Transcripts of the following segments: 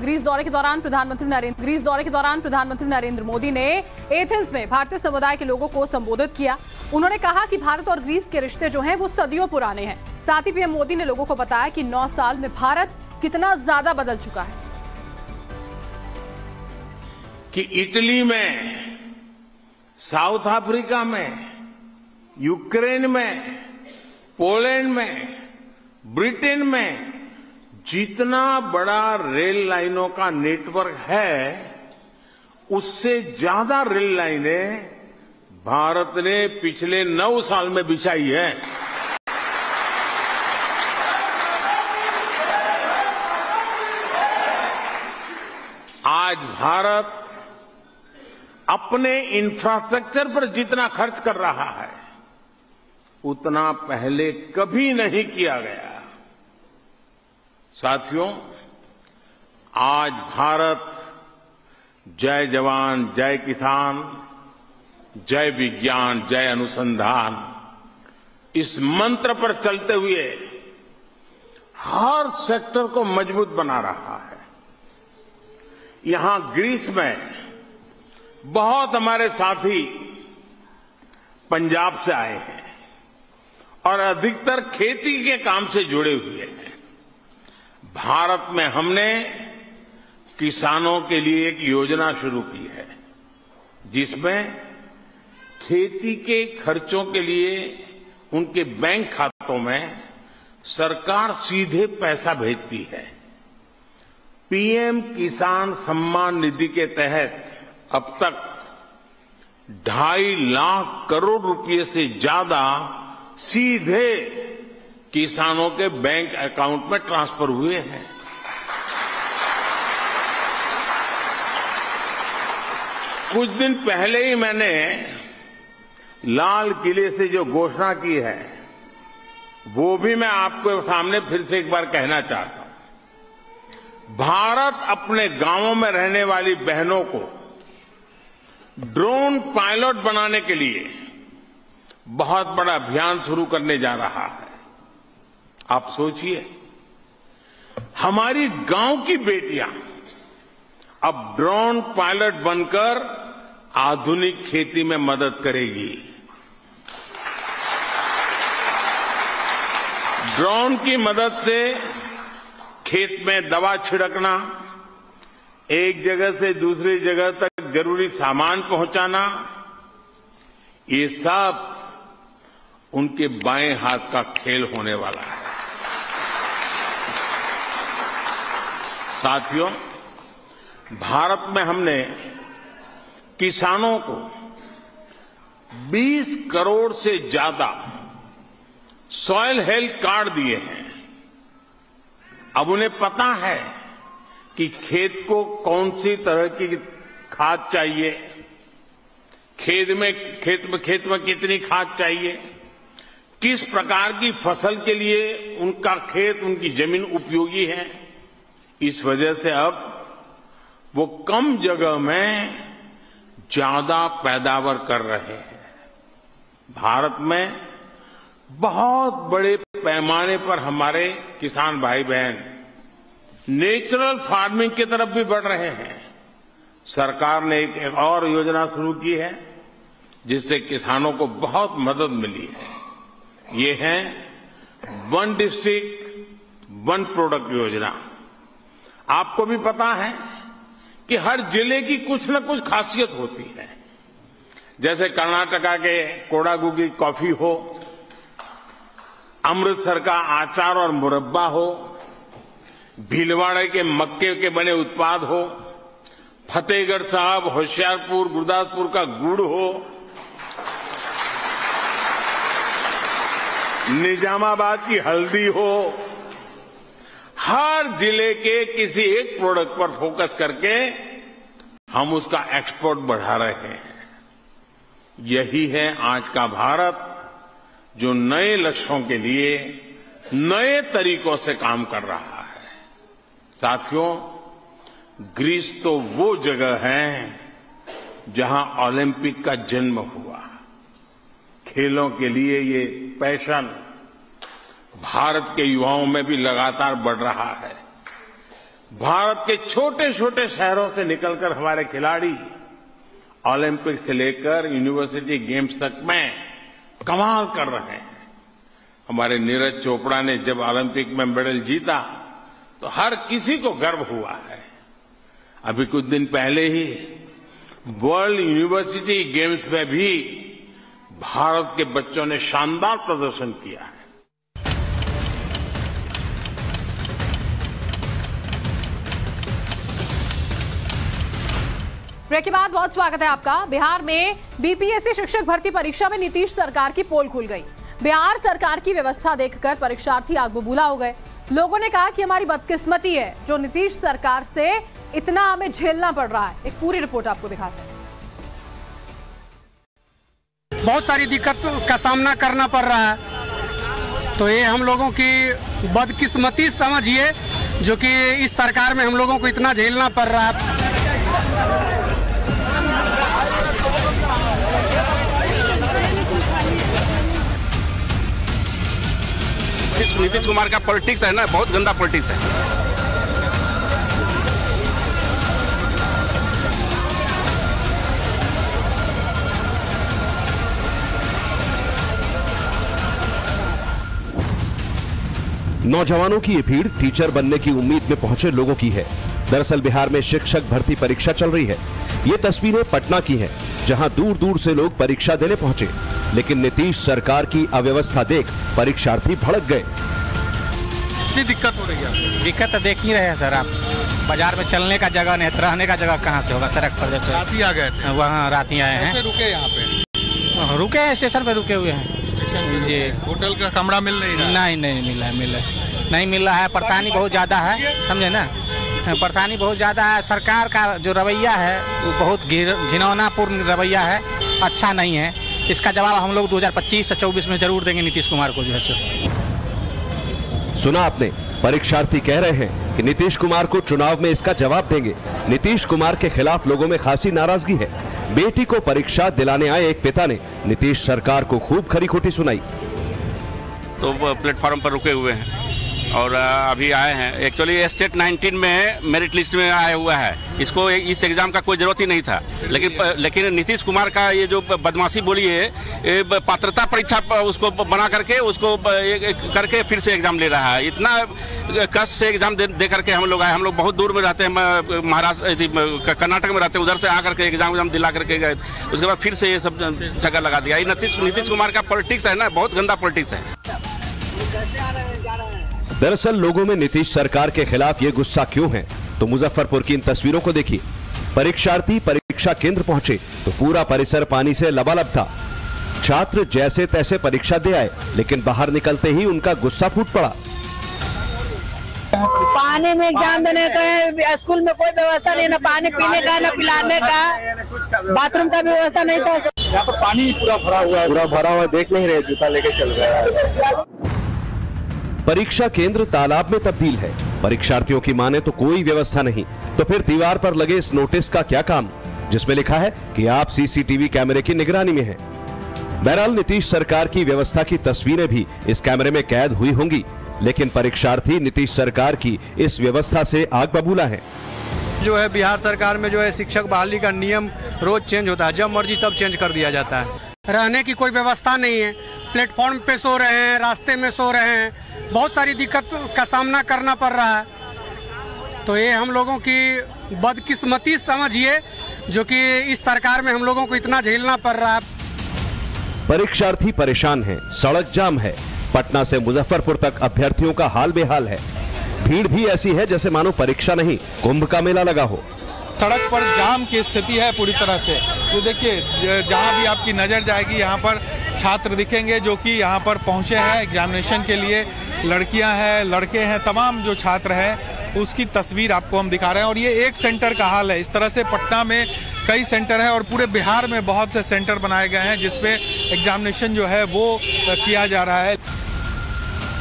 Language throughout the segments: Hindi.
ग्रीस दौरे के दौरान प्रधानमंत्री नरेंद्र मोदी ने एथेंस में भारतीय समुदाय के लोगों को संबोधित किया। उन्होंने कहा कि भारत और ग्रीस के रिश्ते जो हैं वो सदियों पुराने हैं। साथ ही पीएम मोदी ने लोगों को बताया कि 9 साल में भारत कितना ज्यादा बदल चुका है। कि इटली में, साउथ अफ्रीका में, यूक्रेन में, पोलैंड में, ब्रिटेन में जितना बड़ा रेल लाइनों का नेटवर्क है, उससे ज्यादा रेल लाइनें भारत ने पिछले 9 साल में बिछाई है। आज भारत अपने इंफ्रास्ट्रक्चर पर जितना खर्च कर रहा है, उतना पहले कभी नहीं किया गया। साथियों, आज भारत जय जवान, जय किसान, जय विज्ञान, जय अनुसंधान, इस मंत्र पर चलते हुए हर सेक्टर को मजबूत बना रहा है। यहां ग्रीस में बहुत हमारे साथी पंजाब से आए हैं और अधिकतर खेती के काम से जुड़े हुए हैं। भारत में हमने किसानों के लिए एक योजना शुरू की है, जिसमें खेती के खर्चों के लिए उनके बैंक खातों में सरकार सीधे पैसा भेजती है। पीएम किसान सम्मान निधि के तहत अब तक 2.5 लाख करोड़ रुपए से ज्यादा सीधे किसानों के बैंक अकाउंट में ट्रांसफर हुए हैं। कुछ दिन पहले ही मैंने लाल किले से जो घोषणा की है, वो भी मैं आपके सामने फिर से एक बार कहना चाहता हूं। भारत अपने गांवों में रहने वाली बहनों को ड्रोन पायलट बनाने के लिए बहुत बड़ा अभियान शुरू करने जा रहा है। आप सोचिए, हमारी गांव की बेटियां अब ड्रोन पायलट बनकर आधुनिक खेती में मदद करेगी। ड्रोन की मदद से खेत में दवा छिड़कना, एक जगह से दूसरी जगह तक जरूरी सामान पहुंचाना, ये सब उनके बाएं हाथ का खेल होने वाला है। साथियों, भारत में हमने किसानों को 20 करोड़ से ज्यादा सॉइल हेल्थ कार्ड दिए हैं। अब उन्हें पता है कि खेत को कौन सी तरह की खाद चाहिए, खेत में कितनी खाद चाहिए, किस प्रकार की फसल के लिए उनका खेत, उनकी जमीन उपयोगी है। इस वजह से अब वो कम जगह में ज्यादा पैदावार कर रहे हैं। भारत में बहुत बड़े पैमाने पर हमारे किसान भाई बहन नेचुरल फार्मिंग की तरफ भी बढ़ रहे हैं। सरकार ने एक और योजना शुरू की है, जिससे किसानों को बहुत मदद मिली है। ये है वन डिस्ट्रिक्ट वन प्रोडक्ट योजना। आपको भी पता है कि हर जिले की कुछ न कुछ खासियत होती है। जैसे कर्नाटका के कोडागु की कॉफी हो, अमृतसर का आचार और मुरब्बा हो, भीलवाड़े के मक्के के बने उत्पाद हो, फतेहगढ़ साहब, होशियारपुर, गुरदासपुर का गुड़ हो, निजामाबाद की हल्दी हो, हर जिले के किसी एक प्रोडक्ट पर फोकस करके हम उसका एक्सपोर्ट बढ़ा रहे हैं। यही है आज का भारत, जो नए लक्ष्यों के लिए नए तरीकों से काम कर रहा है। साथियों, ग्रीस तो वो जगह है जहां ओलंपिक का जन्म हुआ। खेलों के लिए ये पैशन भारत के युवाओं में भी लगातार बढ़ रहा है। भारत के छोटे छोटे शहरों से निकलकर हमारे खिलाड़ी ओलंपिक से लेकर यूनिवर्सिटी गेम्स तक में कमाल कर रहे हैं। हमारे नीरज चोपड़ा ने जब ओलंपिक में मेडल जीता तो हर किसी को गर्व हुआ है। अभी कुछ दिन पहले ही वर्ल्ड यूनिवर्सिटी गेम्स में भी भारत के बच्चों ने शानदार प्रदर्शन किया है। ब्रेक के बाद बहुत स्वागत है आपका। बिहार में बीपीएससी शिक्षक भर्ती परीक्षा में नीतीश सरकार की पोल खुल गई। बिहार सरकार की व्यवस्था देखकर परीक्षार्थी आग बबूला हो गए। लोगों ने कहा कि हमारी बदकिस्मती है जो नीतीश सरकार से इतना हमें झेलना पड़ रहा है। एक पूरी रिपोर्ट आपको दिखाते हैं। बहुत सारी दिक्कत का सामना करना पड़ रहा है, तो ये हम लोगों की बदकिस्मती समझिए जो कि इस सरकार में हम लोगों को इतना झेलना पड़ रहा है। नीतीश कुमार का पॉलिटिक्स है ना, बहुत गंदा पॉलिटिक्स है। नौजवानों की ये भीड़ टीचर बनने की उम्मीद में पहुंचे लोगों की है। दरअसल बिहार में शिक्षक भर्ती परीक्षा चल रही है। ये तस्वीरें पटना की हैं, जहां दूर दूर से लोग परीक्षा देने पहुंचे, लेकिन नीतीश सरकार की अव्यवस्था देख परीक्षार्थी भड़क गए। कितनी दिक्कत हो रही है? दिक्कत तो देख ही रहे हैं सर आप। बाजार में चलने का जगह नहीं, रहने का जगह कहाँ से होगा? सड़क पर जैसे रात ही आ गए थे। वहाँ रात ही आए हैं। कैसे रुके यहाँ पे? रुके हैं, स्टेशन पे रुके हुए हैं जी। होटल का कमरा मिल नहीं रहा? नहीं मिल रहा है। परेशानी बहुत ज़्यादा है, समझे ना। परेशानी बहुत ज़्यादा है। सरकार का जो रवैया है वो बहुत घिनौनापूर्ण रवैया है, अच्छा नहीं है। इसका जवाब हम लोग 2025 से 24 में जरूर देंगे नीतीश कुमार को जो है। सुना आपने, परीक्षार्थी कह रहे हैं कि नीतीश कुमार को चुनाव में इसका जवाब देंगे। नीतीश कुमार के खिलाफ लोगों में खासी नाराजगी है। बेटी को परीक्षा दिलाने आए एक पिता ने नीतीश सरकार को खूब खरी खोटी सुनाई। तो प्लेटफॉर्म पर रुके हुए हैं और अभी आए हैं। एक्चुअली स्टेट 19 में मेरिट लिस्ट में आया हुआ है। इसको इस एग्जाम का कोई जरूरत ही नहीं था, लेकिन नीतीश कुमार का ये जो बदमाशी बोली है, पात्रता परीक्षा उसको बना करके उसको करके फिर से एग्जाम ले रहा है। इतना कष्ट से एग्जाम दे करके हम लोग आए। हम लोग बहुत दूर में रहते हैं, महाराष्ट्र कर्नाटक में रहते हैं। उधर से आकर के एग्जाम दिला करके गए, उसके बाद फिर से ये सब जगह लगा दिया। ये नीतीश कुमार का पॉलिटिक्स है ना, बहुत गंदा पॉलिटिक्स है। दरअसल लोगों में नीतीश सरकार के खिलाफ ये गुस्सा क्यों है, तो मुजफ्फरपुर की इन तस्वीरों को देखिए। परीक्षार्थी परीक्षा केंद्र पहुंचे तो पूरा परिसर पानी से लबालब था। छात्र जैसे तैसे परीक्षा दे आए, लेकिन बाहर निकलते ही उनका गुस्सा फूट पड़ा। पानी में एग्जाम देने का स्कूल में कोई व्यवस्था नहीं, ना पानी पीने का, ना पिलाने का, बाथरूम का व्यवस्था नहीं था। यहाँ पर पानी पूरा भरा हुआ देख नहीं रहे, जूता लेके चल रहा है। परीक्षा केंद्र तालाब में तब्दील है। परीक्षार्थियों की माने तो कोई व्यवस्था नहीं, तो फिर दीवार पर लगे इस नोटिस का क्या काम, जिसमें लिखा है कि आप सीसीटीवी कैमरे की निगरानी में हैं। बहरहाल नीतीश सरकार की व्यवस्था की तस्वीरें भी इस कैमरे में कैद हुई होंगी, लेकिन परीक्षार्थी नीतीश सरकार की इस व्यवस्था से आग बबूला है। जो है बिहार सरकार में जो है शिक्षक बहाली का नियम रोज चेंज होता है, जब मर्जी तब चेंज कर दिया जाता है। रहने की कोई व्यवस्था नहीं है, प्लेटफॉर्म पे सो रहे हैं, रास्ते में सो रहे हैं, बहुत सारी दिक्कत का सामना करना पड़ रहा है। तो ये हम लोगों की बदकिस्मती समझिए जो कि इस सरकार में हम लोगों को इतना झेलना पड़ रहा है। परीक्षार्थी परेशान हैं, सड़क जाम है। पटना से मुजफ्फरपुर तक अभ्यर्थियों का हाल बेहाल है। भीड़ भी ऐसी है जैसे मानो परीक्षा नहीं, कुंभ का मेला लगा हो। सड़क पर जाम की स्थिति है पूरी तरह से। तो देखिए, जहां भी आपकी नजर जाएगी यहाँ पर छात्र दिखेंगे जो कि यहाँ पर पहुंचे हैं एग्जामिनेशन के लिए। लड़कियां हैं, लड़के हैं, तमाम जो छात्र हैं उसकी तस्वीर आपको हम दिखा रहे हैं। और ये एक सेंटर का हाल है। इस तरह से पटना में कई सेंटर है और पूरे बिहार में बहुत से सेंटर बनाए गए हैं जिसपे एग्जामिनेशन जो है वो किया जा रहा है।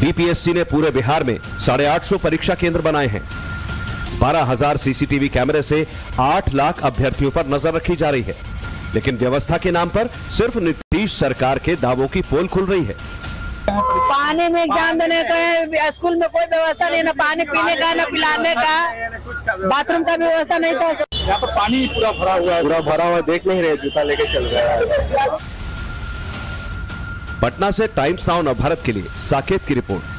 बीपीएससी ने पूरे बिहार में 850 परीक्षा केंद्र बनाए हैं। 12,000 सीसीटीवी कैमरे से 8 लाख अभ्यर्थियों पर नजर रखी जा रही है, लेकिन व्यवस्था के नाम पर सिर्फ नीतीश सरकार के दावों की पोल खुल रही है। पानी में एग्जाम देने का स्कूल में कोई व्यवस्था नहीं, ना पानी पीने का ना पिलाने का, बाथरूम का भी व्यवस्था नहीं था। यहाँ पर पानी पूरा भरा हुआ देख नहीं रहे, जूता लेके चल रहा है। पटना से टाइम्स नाउ नवभारत के लिए साकेत की रिपोर्ट।